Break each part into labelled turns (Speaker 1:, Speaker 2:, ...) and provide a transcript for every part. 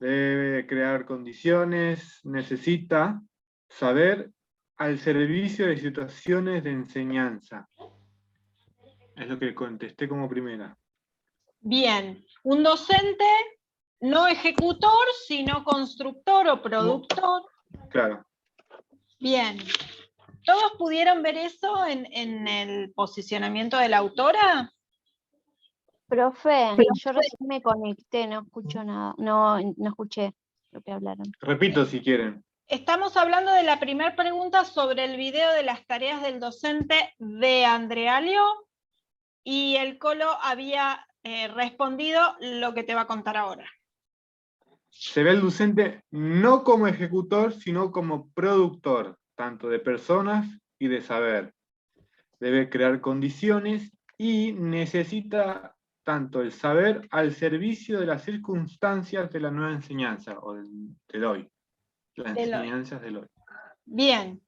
Speaker 1: debe crear condiciones, necesita saber al servicio de situaciones de enseñanza. Es lo que contesté como primera.
Speaker 2: Bien, un docente no ejecutor, sino constructor o productor.
Speaker 1: Claro.
Speaker 2: Bien. ¿Todos pudieron ver eso en el posicionamiento de la autora?
Speaker 3: Profe, yo recién me conecté, no escucho nada, no escuché lo que hablaron.
Speaker 1: Repito si quieren.
Speaker 2: Estamos hablando de la primera pregunta sobre el video de las tareas del docente de Andrealio, y el Colo había respondido lo que te va a contar ahora.
Speaker 1: Se ve al docente no como ejecutor, sino como productor, tanto de personas y de saber. Debe crear condiciones y necesita tanto el saber al servicio de las circunstancias de la nueva enseñanza, o del hoy. Las enseñanzas del hoy.
Speaker 2: Bien.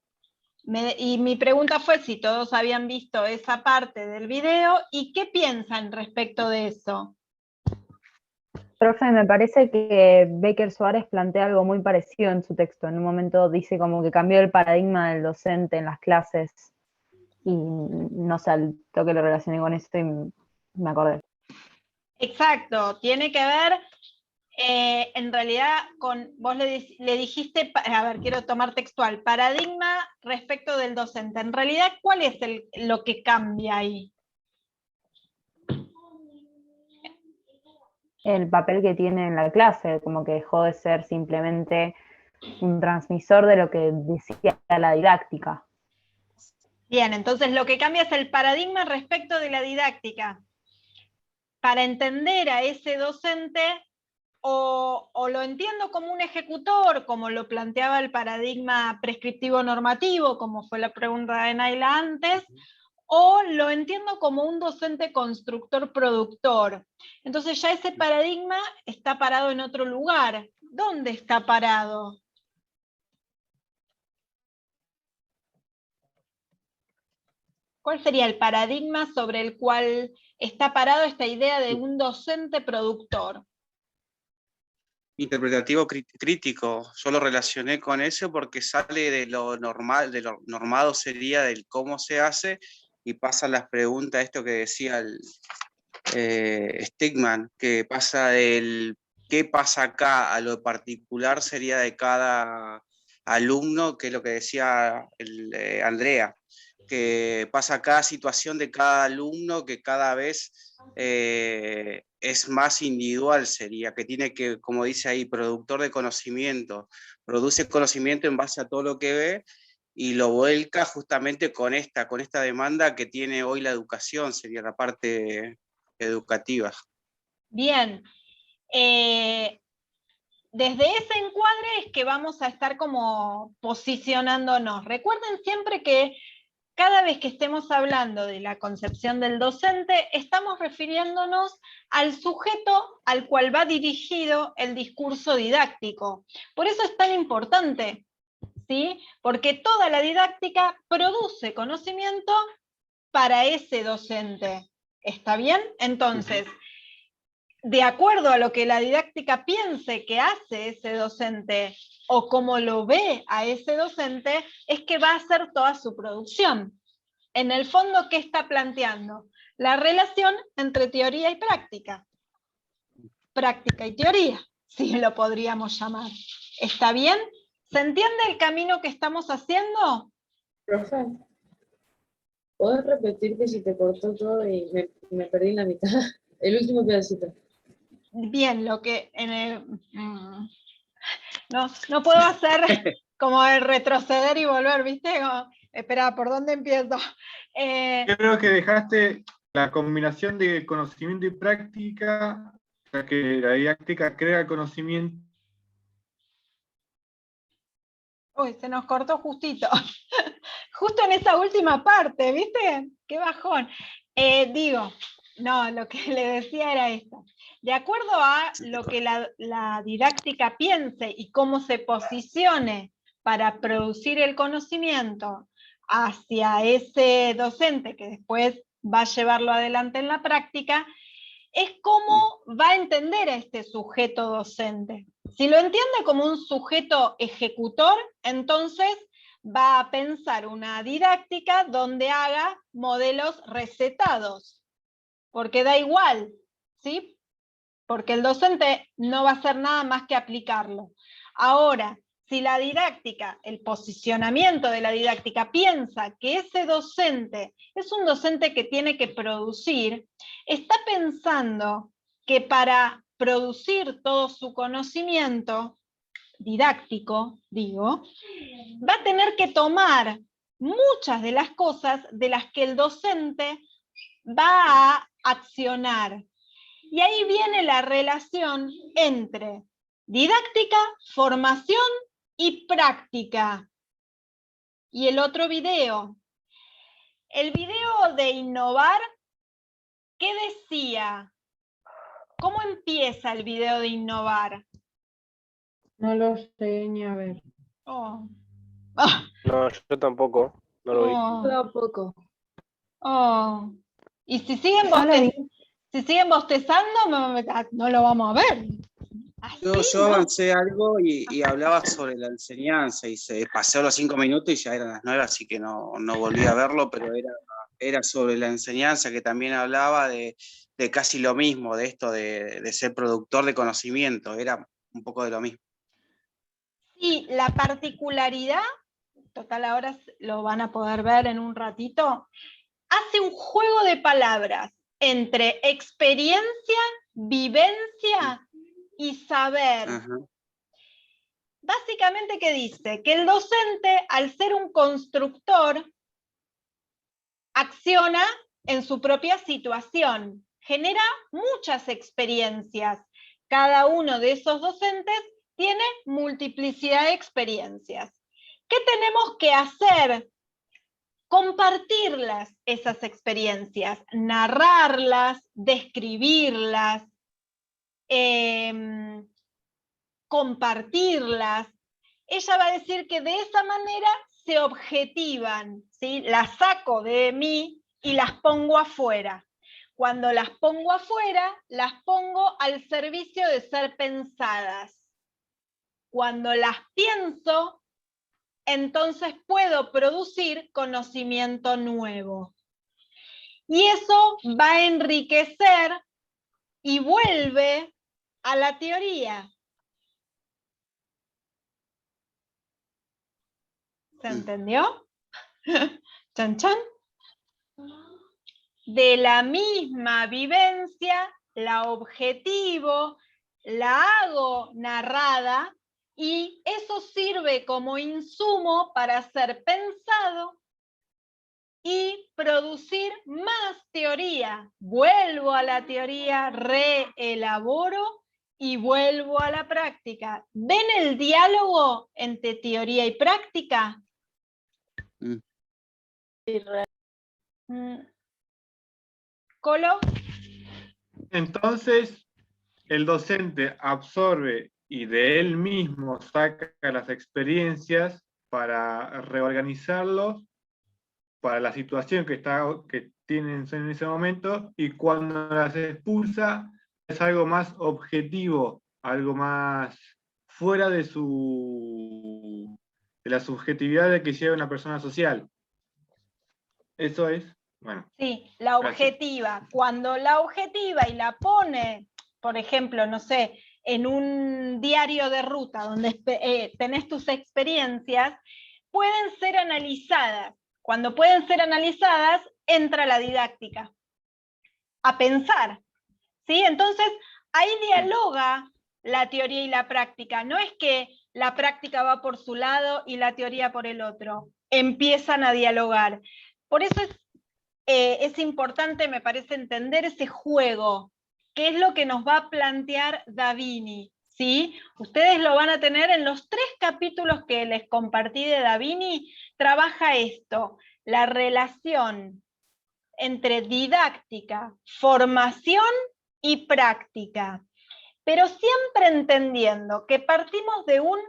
Speaker 2: Y mi pregunta fue si todos habían visto esa parte del video y qué piensan respecto de eso.
Speaker 4: Profe, me parece que Baker Suárez plantea algo muy parecido en su texto. En un momento dice como que cambió el paradigma del docente en las clases y no sé, al toque lo relacioné con esto y me acordé.
Speaker 2: Exacto, tiene que ver en realidad con, vos le dijiste, a ver, quiero tomar textual, paradigma respecto del docente. En realidad, ¿cuál es lo que cambia ahí?
Speaker 4: El papel que tiene en la clase, como que dejó de ser simplemente un transmisor de lo que decía la didáctica.
Speaker 2: Bien, entonces lo que cambia es el paradigma respecto de la didáctica. Para entender a ese docente, o lo entiendo como un ejecutor, como lo planteaba el paradigma prescriptivo normativo, como fue la pregunta de Naila antes, o lo entiendo como un docente constructor productor. Entonces ya ese paradigma está parado en otro lugar. ¿Dónde está parado? ¿Cuál sería el paradigma sobre el cual está parado esta idea de un docente productor?
Speaker 5: Interpretativo crítico. Yo lo relacioné con eso porque sale de lo normal, de lo normado sería del cómo se hace, y pasa las preguntas, esto que decía el Stegman, que pasa del qué pasa acá a lo particular sería de cada alumno, que es lo que decía Andrea, que pasa cada situación de cada alumno, que cada vez es más individual, sería, que tiene que, como dice ahí, productor de conocimiento, produce conocimiento en base a todo lo que ve, y lo vuelca justamente con esta demanda que tiene hoy la educación, sería la parte educativa.
Speaker 2: Bien. Desde ese encuadre es que vamos a estar como posicionándonos. Recuerden siempre que cada vez que estemos hablando de la concepción del docente, estamos refiriéndonos al sujeto al cual va dirigido el discurso didáctico. Por eso es tan importante, ¿sí? Porque toda la didáctica produce conocimiento para ese docente. ¿Está bien? Entonces, de acuerdo a lo que la didáctica piense que hace ese docente o cómo lo ve a ese docente, es que va a hacer toda su producción. En el fondo, ¿qué está planteando? La relación entre teoría y práctica. Práctica y teoría, si lo podríamos llamar. ¿Está bien? ¿Se entiende el camino que estamos haciendo?
Speaker 6: Profe, ¿puedes repetir que si te cortó todo y me perdí en la mitad? El último pedacito.
Speaker 2: Bien, lo que no puedo hacer como el retroceder y volver, ¿viste? Como, espera, ¿por dónde empiezo?
Speaker 1: Creo que dejaste la combinación de conocimiento y práctica, o sea, que la didáctica crea el conocimiento.
Speaker 2: Uy, se nos cortó justito. Justo en esa última parte, ¿viste? Qué bajón. Lo que le decía era esto. De acuerdo a lo que la didáctica piense y cómo se posicione para producir el conocimiento hacia ese docente que después va a llevarlo adelante en la práctica, es cómo va a entender a este sujeto docente, Si lo entiende como un sujeto ejecutor, entonces va a pensar una didáctica donde haga modelos recetados, porque da igual, ¿sí? Porque el docente no va a hacer nada más que aplicarlo. Ahora, si la didáctica, el posicionamiento de la didáctica piensa que ese docente es un docente que tiene que producir, está pensando que para producir todo su conocimiento didáctico, digo, va a tener que tomar muchas de las cosas de las que el docente va a accionar. Y ahí viene la relación entre didáctica, formación y práctica. Y el otro video. El video de innovar, ¿qué decía? ¿Cómo empieza el video de innovar?
Speaker 6: No lo sé ni a ver.
Speaker 2: Oh.
Speaker 7: No, yo tampoco, no lo vi.
Speaker 2: Oh.
Speaker 6: Tampoco.
Speaker 2: Oh. Y si siguen,
Speaker 4: Yo lo vi.
Speaker 2: si siguen bostezando, no lo vamos a ver.
Speaker 5: Yo
Speaker 2: ¿Así, no?
Speaker 5: avancé algo y hablaba sobre la enseñanza y se pasó los 5 minutos y ya eran las 9, así que no volví a verlo, pero era sobre la enseñanza, que también hablaba de casi lo mismo, de esto de ser productor de conocimiento, era un poco de lo mismo.
Speaker 2: Sí, la particularidad, total ahora lo van a poder ver en un ratito, hace un juego de palabras entre experiencia, vivencia y saber.
Speaker 5: Ajá.
Speaker 2: Básicamente, ¿qué dice? Que el docente, al ser un constructor, acciona en su propia situación, genera muchas experiencias. Cada uno de esos docentes tiene multiplicidad de experiencias. ¿Qué tenemos que hacer? Compartirlas, esas experiencias, narrarlas, describirlas, compartirlas. Ella va a decir que de esa manera se objetivan, ¿sí? Las saco de mí y las pongo afuera. Cuando las pongo afuera, las pongo al servicio de ser pensadas. Cuando las pienso, entonces puedo producir conocimiento nuevo. Y eso va a enriquecer y vuelve a la teoría. ¿Se entendió? Chan, chan. De la misma vivencia, la objetivo, la hago narrada y eso sirve como insumo para ser pensado y producir más teoría. Vuelvo a la teoría, reelaboro y vuelvo a la práctica. ¿Ven el diálogo entre teoría y práctica? ¿Colo?
Speaker 1: Entonces, el docente absorbe y de él mismo saca las experiencias para reorganizarlos para la situación que tienen en ese momento, y cuando las expulsa es algo más objetivo, algo más fuera de la subjetividad de que lleva una persona social. Eso es, bueno.
Speaker 2: Sí, la
Speaker 1: Gracias.
Speaker 2: objetiva. Cuando la objetiva y la pone, por ejemplo, no sé, en un diario de ruta donde tenés tus experiencias, pueden ser analizadas. Cuando pueden ser analizadas, entra la didáctica a pensar, ¿sí? Entonces, ahí dialoga la teoría y la práctica. No es que la práctica va por su lado y la teoría por el otro. Empiezan a dialogar. Por eso es importante, me parece, entender ese juego, qué es lo que nos va a plantear Davini, ¿sí? Ustedes lo van a tener en los 3 capítulos que les compartí de Davini, trabaja esto, la relación entre didáctica, formación y práctica, pero siempre entendiendo que partimos de un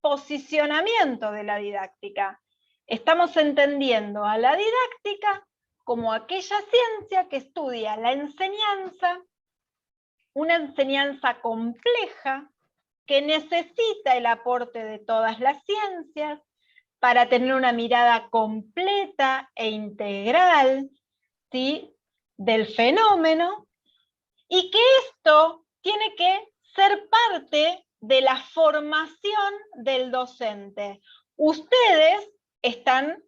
Speaker 2: posicionamiento de la didáctica. Estamos entendiendo a la didáctica como aquella ciencia que estudia la enseñanza, una enseñanza compleja que necesita el aporte de todas las ciencias para tener una mirada completa e integral, ¿sí?, del fenómeno, y que esto tiene que ser parte de la formación del docente. Ustedes están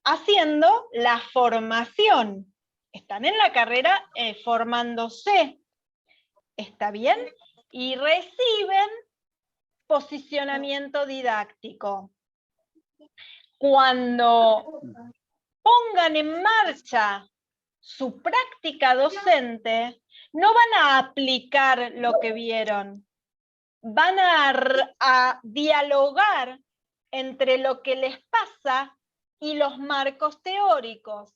Speaker 2: haciendo la formación, están en la carrera formándose, ¿está bien? Y reciben posicionamiento didáctico. Cuando pongan en marcha su práctica docente, no van a aplicar lo que vieron, van a dialogar entre lo que les pasa y los marcos teóricos.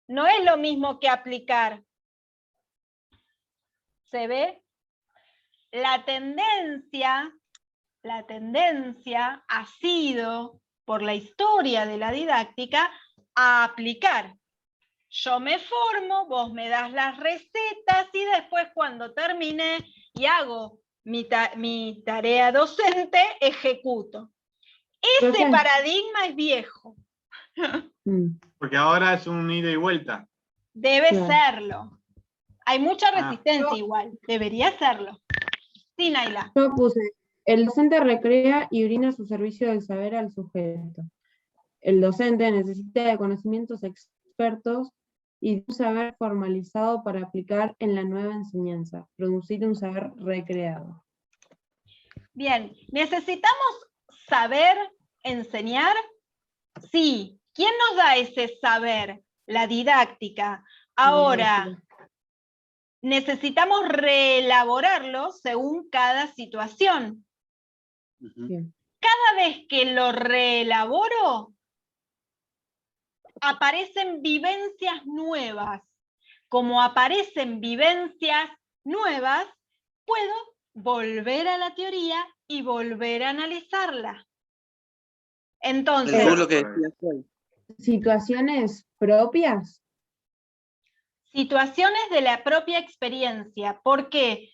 Speaker 2: No es lo mismo que aplicar. ¿Se ve? La tendencia ha sido, por la historia de la didáctica, a aplicar. Yo me formo, vos me das las recetas y después cuando termine y hago mi tarea docente, ejecuto. Ese
Speaker 8: Profe.
Speaker 2: paradigma es viejo.
Speaker 1: Porque ahora es un ida y vuelta.
Speaker 2: Debe
Speaker 8: Claro.
Speaker 2: serlo. Hay mucha resistencia igual, debería serlo. Sí, Naila.
Speaker 8: Yo puse, el docente recrea y brinda su servicio del saber al sujeto. El docente necesita de conocimientos expertos y de un saber formalizado para aplicar en la nueva enseñanza, producir un saber recreado.
Speaker 2: Bien, ¿necesitamos saber enseñar? Sí. ¿Quién nos da ese saber? La didáctica. Ahora, necesitamos reelaborarlo según cada situación.
Speaker 8: Bien.
Speaker 2: Cada vez que lo reelaboro, aparecen vivencias nuevas. Como aparecen vivencias nuevas, puedo volver a la teoría y volver a analizarla. Entonces,
Speaker 5: Según lo que decías hoy.
Speaker 8: ¿Situaciones propias?
Speaker 2: situaciones de la propia experiencia. ¿Por qué?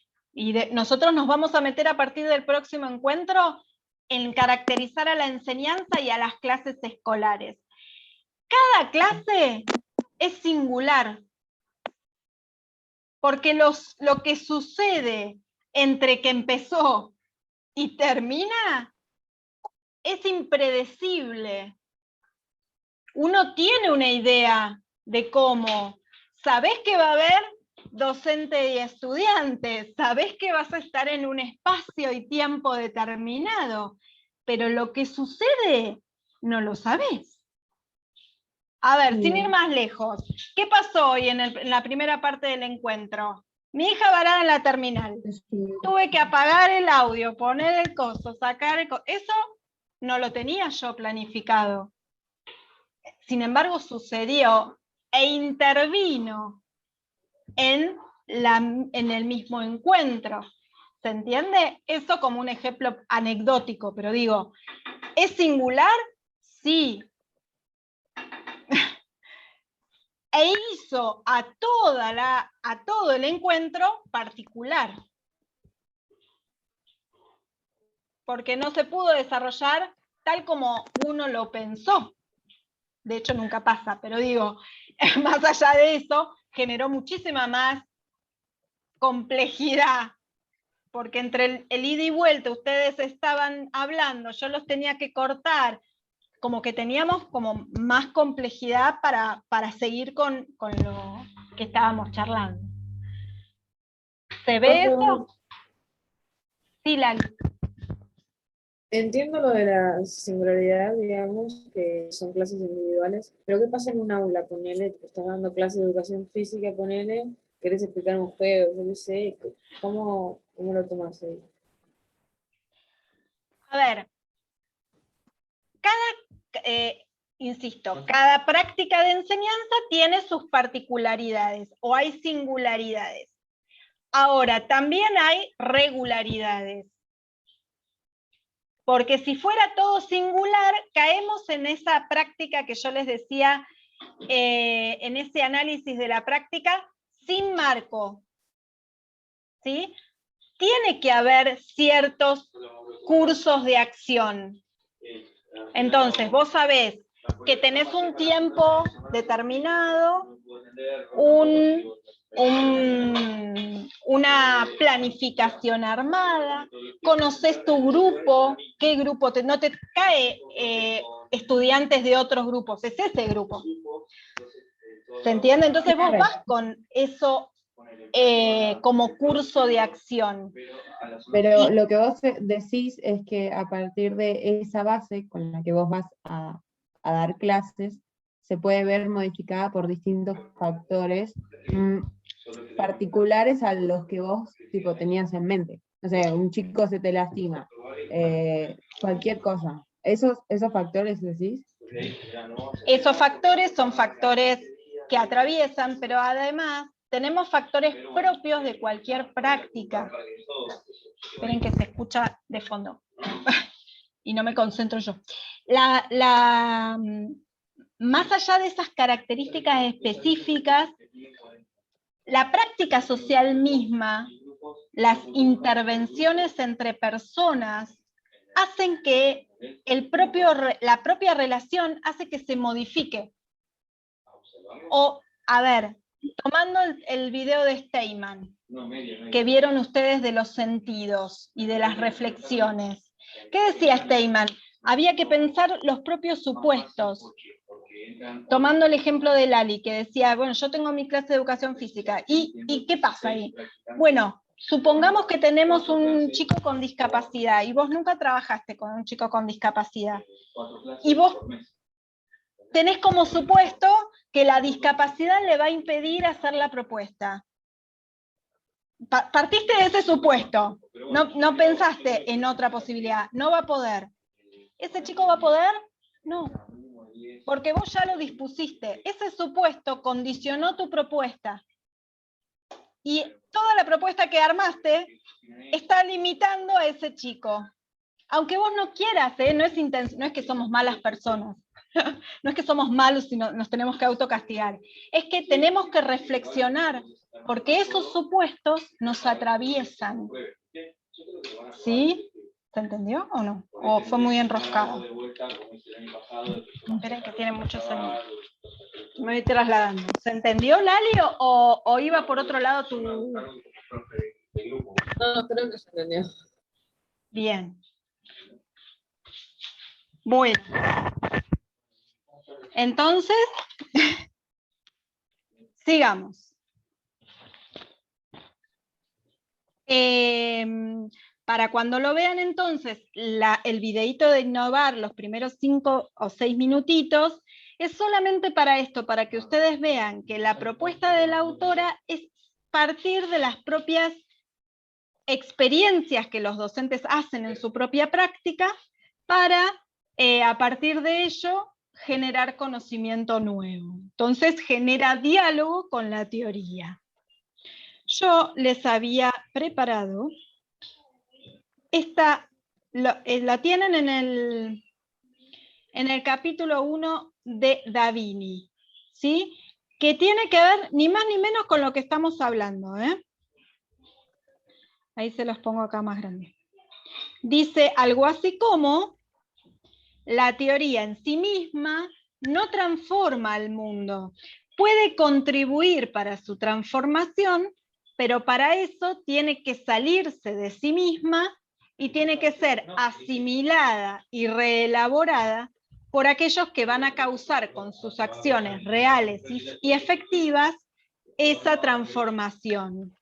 Speaker 2: Nosotros nos vamos a meter a partir del próximo encuentro en caracterizar a la enseñanza y a las clases escolares. Cada clase es singular, porque lo que sucede entre que empezó y termina es impredecible. Uno tiene una idea de cómo. Sabés que va a haber docente y estudiante, sabés que vas a estar en un espacio y tiempo determinado, pero lo que sucede no lo sabés. A ver, sin ir más lejos, ¿qué pasó hoy en la primera parte del encuentro? Mi hija varada en la terminal. Tuve que apagar el audio, poner el coso, sacar el coso. Eso no lo tenía yo planificado. Sin embargo, sucedió e intervino en el mismo encuentro. ¿Se entiende? Eso como un ejemplo anecdótico, pero digo, ¿es singular? Sí. E hizo a todo el encuentro particular. Porque no se pudo desarrollar tal como uno lo pensó. De hecho, nunca pasa, pero digo, más allá de eso, generó muchísima más complejidad, porque entre el ida y vuelta ustedes estaban hablando, yo los tenía que cortar, como que teníamos como más complejidad para seguir con lo que estábamos charlando. ¿Se ve eso? Sí, Lali.
Speaker 6: Entiendo lo de la singularidad, digamos, que son clases individuales, pero ¿qué pasa en un aula? Ponele, te estás dando clase de educación física, ponele, querés explicar un juego, yo no sé, ¿cómo lo tomas ahí?
Speaker 2: A ver, insisto, cada práctica de enseñanza tiene sus particularidades o hay singularidades. Ahora, también hay regularidades. Porque si fuera todo singular, caemos en esa práctica que yo les decía, en ese análisis de la práctica, sin marco. ¿Sí? tiene que haber ciertos cursos de acción. Entonces, vos sabés que tenés un tiempo determinado, una planificación armada, conoces tu grupo, qué grupo, no te cae estudiantes de otros grupos, es ese grupo. ¿Se entiende? Entonces vos vas con eso como curso de acción.
Speaker 8: Pero lo que vos decís es que a partir de esa base con la que vos vas a dar clases, se puede ver modificada por distintos factores particulares a los que vos tipo, tenías en mente. O sea, un chico se te lastima, cualquier cosa. ¿Esos factores decís?
Speaker 2: Esos factores son factores que atraviesan, pero además tenemos factores propios de cualquier práctica. Esperen que se escucha de fondo. Y no me concentro yo. Más allá de esas características específicas, la práctica social misma, las intervenciones entre personas, hacen que la propia relación hace que se modifique. O, a ver, tomando el video de Steinman, que vieron ustedes de los sentidos y de las reflexiones. ¿Qué decía Steinman? Había que pensar los propios supuestos. Tomando el ejemplo de Lali, que decía, bueno, yo tengo mi clase de educación física, ¿y qué pasa ahí? Bueno, supongamos que tenemos un chico con discapacidad, y vos nunca trabajaste con un chico con discapacidad, y vos tenés como supuesto que la discapacidad le va a impedir hacer la propuesta. Partiste de ese supuesto, no pensaste en otra posibilidad, no va a poder. ¿Ese chico va a poder? No, porque vos ya lo dispusiste. Ese supuesto condicionó tu propuesta. Y toda la propuesta que armaste está limitando a ese chico. Aunque vos no quieras, no es que somos malas personas. No es que somos malos y nos tenemos que autocastigar. Es que tenemos que reflexionar, porque esos supuestos nos atraviesan. ¿Sí? ¿Se entendió o no? ¿O fue muy enroscado? Esperen que tiene mucho sonido. Me voy trasladando. ¿Se entendió, Lali, o iba por otro lado tu...?
Speaker 6: No, creo que se entendió.
Speaker 2: Bien. Bueno. Entonces, sigamos. Para cuando lo vean entonces, el videíto de innovar, los primeros 5 o 6 minutitos, es solamente para esto, para que ustedes vean que la propuesta de la autora es partir de las propias experiencias que los docentes hacen en su propia práctica, para, a partir de ello, generar conocimiento nuevo. Entonces genera diálogo con la teoría. Yo les había preparado, la tienen en el capítulo 1 de Davini, ¿sí? Que tiene que ver ni más ni menos con lo que estamos hablando, ¿eh? Ahí se los pongo acá más grande. Dice algo así como: la teoría en sí misma no transforma al mundo, puede contribuir para su transformación, pero para eso tiene que salirse de sí misma y tiene que ser asimilada y reelaborada por aquellos que van a causar con sus acciones reales y efectivas esa transformación.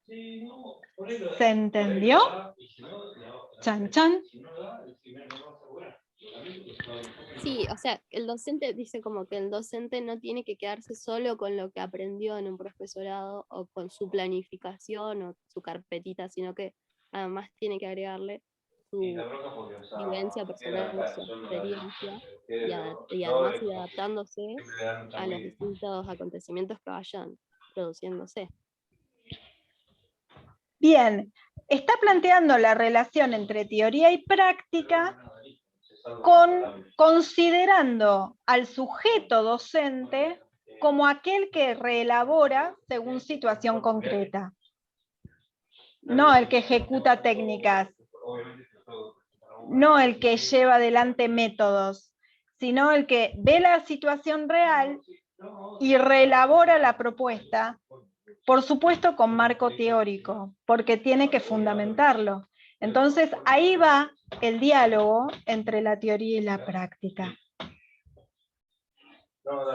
Speaker 2: ¿Se entendió? Chan, chan.
Speaker 9: Sí, o sea, el docente dice como que el docente no tiene que quedarse solo con lo que aprendió en un profesorado o con su planificación o su carpetita, sino que además tiene que agregarle su vivencia personal, su experiencia y además ir adaptándose a los distintos acontecimientos que vayan produciéndose.
Speaker 2: Bien, está planteando la relación entre teoría y práctica considerando al sujeto docente como aquel que reelabora según situación concreta. No el que ejecuta técnicas, no el que lleva adelante métodos, sino el que ve la situación real y reelabora la propuesta, por supuesto con marco teórico, porque tiene que fundamentarlo. Entonces ahí va el diálogo entre la teoría y la práctica.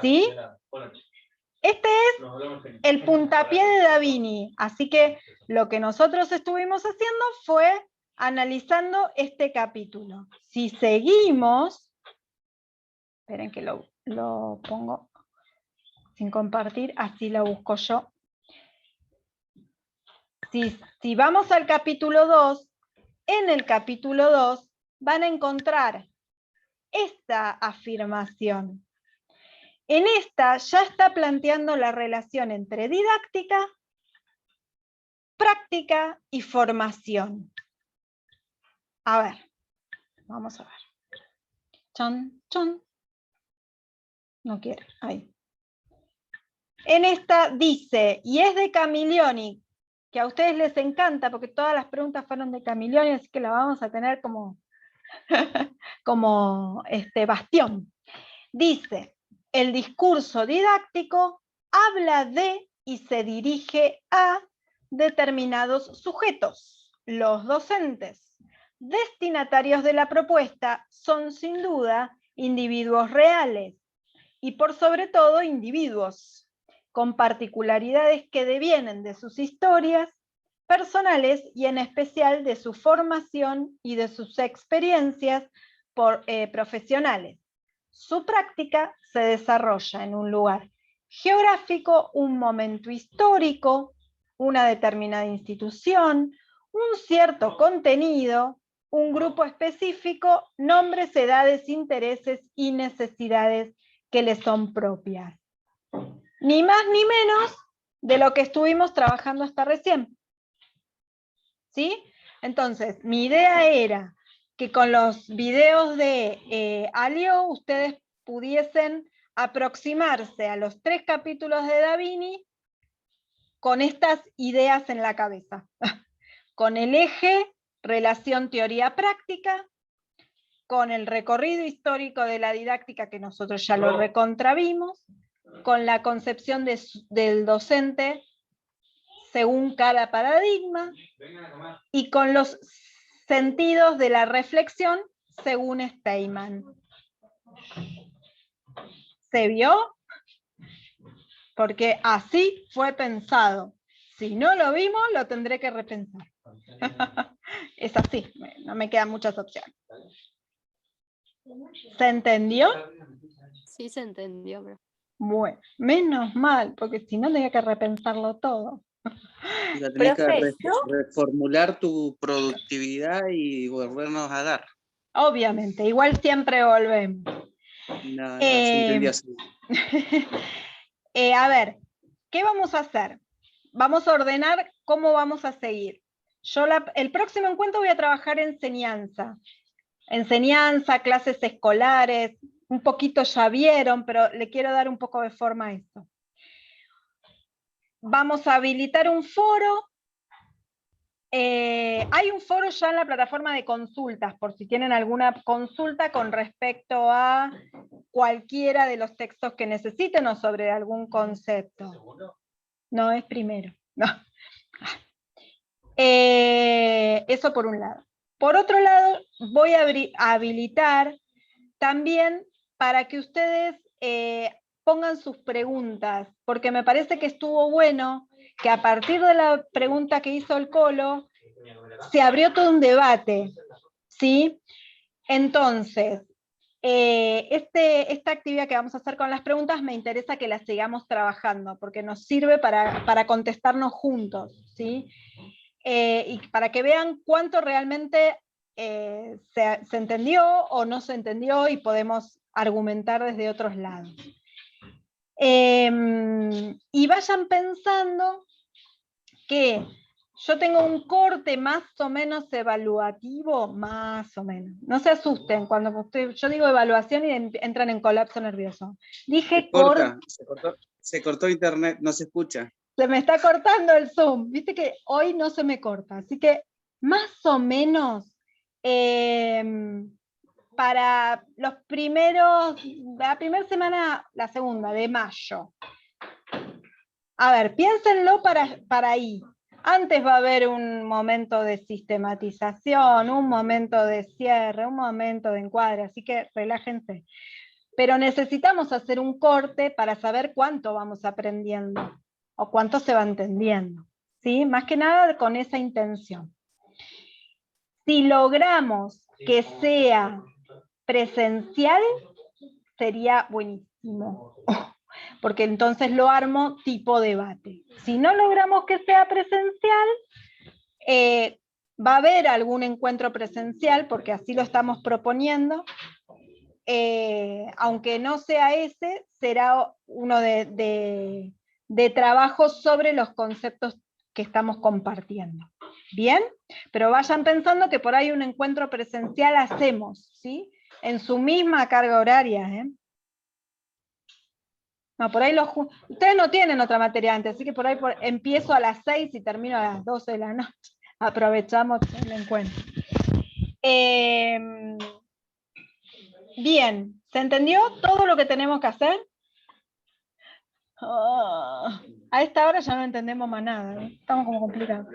Speaker 2: ¿Sí? Este es el puntapié de Davini, así que lo que nosotros estuvimos haciendo fue analizando este capítulo. Si seguimos, esperen que lo pongo sin compartir, así lo busco yo. Si vamos al capítulo 2, en el capítulo 2 van a encontrar esta afirmación. En esta ya está planteando la relación entre didáctica, práctica y formación. A ver, vamos a ver. Chon, chon. No quiero, ahí. En esta dice, y es de Camillioni, que a ustedes les encanta, porque todas las preguntas fueron de Camillioni, así que la vamos a tener como, como bastión. Dice, el discurso didáctico habla de y se dirige a determinados sujetos, los docentes. Destinatarios de la propuesta son sin duda individuos reales y por sobre todo individuos con particularidades que devienen de sus historias personales y en especial de su formación y de sus experiencias profesionales. Su práctica se desarrolla en un lugar geográfico, un momento histórico, una determinada institución, un cierto contenido, un grupo específico, nombres, edades, intereses y necesidades que le son propias. Ni más ni menos de lo que estuvimos trabajando hasta recién. ¿Sí? Entonces, mi idea era que con los videos de Alio ustedes pudiesen aproximarse a los 3 capítulos de Davini con estas ideas en la cabeza. Con el eje relación teoría-práctica, con el recorrido histórico de la didáctica que nosotros ya lo recontravimos, con la concepción del docente según cada paradigma, y con los sentidos de la reflexión según Steinman. ¿Se vio? Porque así fue pensado. Si no lo vimos, lo tendré que repensar. Es así, no me quedan muchas opciones. ¿Se entendió?
Speaker 9: Sí, se entendió, pero...
Speaker 2: Bueno, menos mal, porque si no tenía que repensarlo todo.
Speaker 5: Tenés que
Speaker 2: Profe,
Speaker 5: reformular tu productividad y volvernos a dar.
Speaker 2: Obviamente, igual siempre volvemos.
Speaker 5: No, se entendió así.
Speaker 2: A ver, ¿qué vamos a hacer? Vamos a ordenar cómo vamos a seguir. El próximo encuentro voy a trabajar enseñanza. Enseñanza, clases escolares, un poquito ya vieron, pero le quiero dar un poco de forma a esto. Vamos a habilitar un foro. Hay un foro ya en la plataforma de consultas, por si tienen alguna consulta con respecto a cualquiera de los textos que necesiten o sobre algún concepto. No, es primero. No. Eso por un lado. Por otro lado, voy a habilitar también para que ustedes pongan sus preguntas, porque me parece que estuvo bueno que a partir de la pregunta que hizo el Colo, se abrió todo un debate, ¿sí? Entonces, esta actividad que vamos a hacer con las preguntas me interesa que la sigamos trabajando, porque nos sirve para contestarnos juntos, ¿sí? Y para que vean cuánto realmente se entendió o no se entendió y podemos argumentar desde otros lados. Y vayan pensando que yo tengo un corte más o menos evaluativo, más o menos. No se asusten cuando yo digo evaluación y entran en colapso nervioso. Dije corte.
Speaker 5: ¿Se cortó? Se cortó internet, no se escucha.
Speaker 2: Se me está cortando el Zoom. Viste que hoy no se me corta. Así que más o menos para los primeros, la primera semana, la segunda de mayo. A ver, piénsenlo para ahí. Antes va a haber un momento de sistematización, un momento de cierre, un momento de encuadre, así que relájense. Pero necesitamos hacer un corte para saber cuánto vamos aprendiendo o cuánto se va entendiendo, ¿sí? Más que nada con esa intención. Si logramos que sea presencial, sería buenísimo, porque entonces lo armo tipo debate. Si no logramos que sea presencial, va a haber algún encuentro presencial, porque así lo estamos proponiendo, aunque no sea ese, será uno de trabajo sobre los conceptos que estamos compartiendo. ¿Bien? Pero vayan pensando que por ahí un encuentro presencial hacemos, ¿sí? En su misma carga horaria, ¿eh? No, por ahí ustedes no tienen otra materia antes, así que por ahí empiezo a las 6 y termino a las 12 de la noche. Aprovechamos el encuentro. Bien, ¿se entendió todo lo que tenemos que hacer? A esta hora ya no entendemos más nada, ¿eh? Estamos como complicados.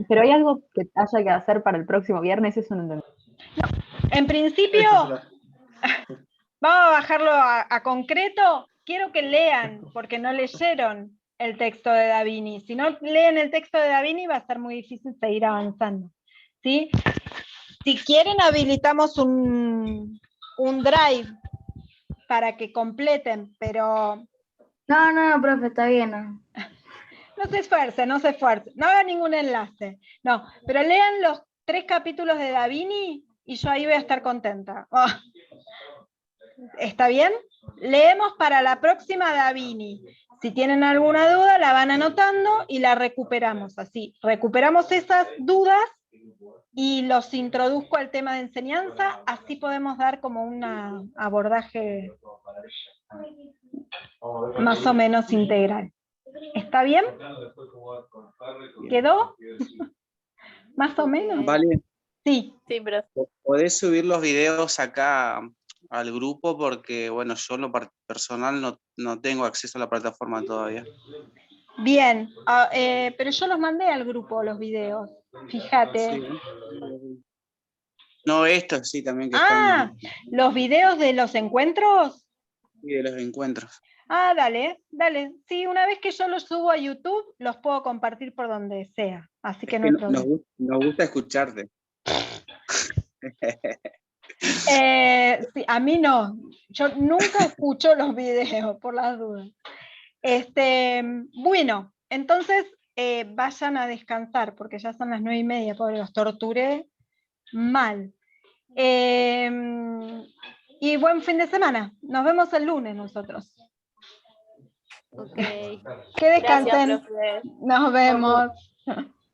Speaker 4: Pero hay algo que haya que hacer para el próximo viernes, eso no entendí.
Speaker 2: En principio, vamos a bajarlo a concreto. Quiero que lean, porque no leyeron el texto de Davini. Si no leen el texto de Davini va a ser muy difícil seguir avanzando, ¿sí? Si quieren, habilitamos un drive para que completen, pero...
Speaker 10: No, profe, está bien.
Speaker 2: No se esfuercen, no hagan ningún enlace. No, pero lean los 3 capítulos de Davini y yo ahí voy a estar contenta. Oh. ¿Está bien? Leemos para la próxima Davini. Si tienen alguna duda, la van anotando y la recuperamos. Así, recuperamos esas dudas y los introduzco al tema de enseñanza, así podemos dar como un abordaje más o menos integral. ¿Está bien? ¿Quedó? ¿Más o menos?
Speaker 5: Vale.
Speaker 2: Sí.
Speaker 9: Sí, pero...
Speaker 5: ¿Podés subir los videos acá al grupo? Porque, bueno, yo en lo personal no tengo acceso a la plataforma todavía.
Speaker 2: Bien, pero yo los mandé al grupo, los videos. Fíjate.
Speaker 5: Sí. No, estos sí también que
Speaker 2: están... ¿los videos de los encuentros?
Speaker 5: Sí, de los encuentros.
Speaker 2: Dale. Sí, una vez que yo los subo a YouTube, los puedo compartir por donde sea. Así que no hay problema.
Speaker 5: Nos gusta escucharte.
Speaker 2: Sí, a mí no. Yo nunca escucho los videos, por las dudas. Bueno, entonces vayan a descansar, porque ya son las 9:30, pobre, los torturé mal. Y buen fin de semana. Nos vemos el lunes nosotros.
Speaker 9: Okay.
Speaker 2: Que descansen.
Speaker 9: Gracias, profe.
Speaker 2: Nos vemos.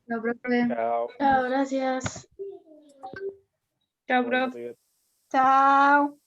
Speaker 10: No, profe.
Speaker 7: Chao.
Speaker 10: Chao, gracias.
Speaker 6: Chao, profe.
Speaker 2: Chao.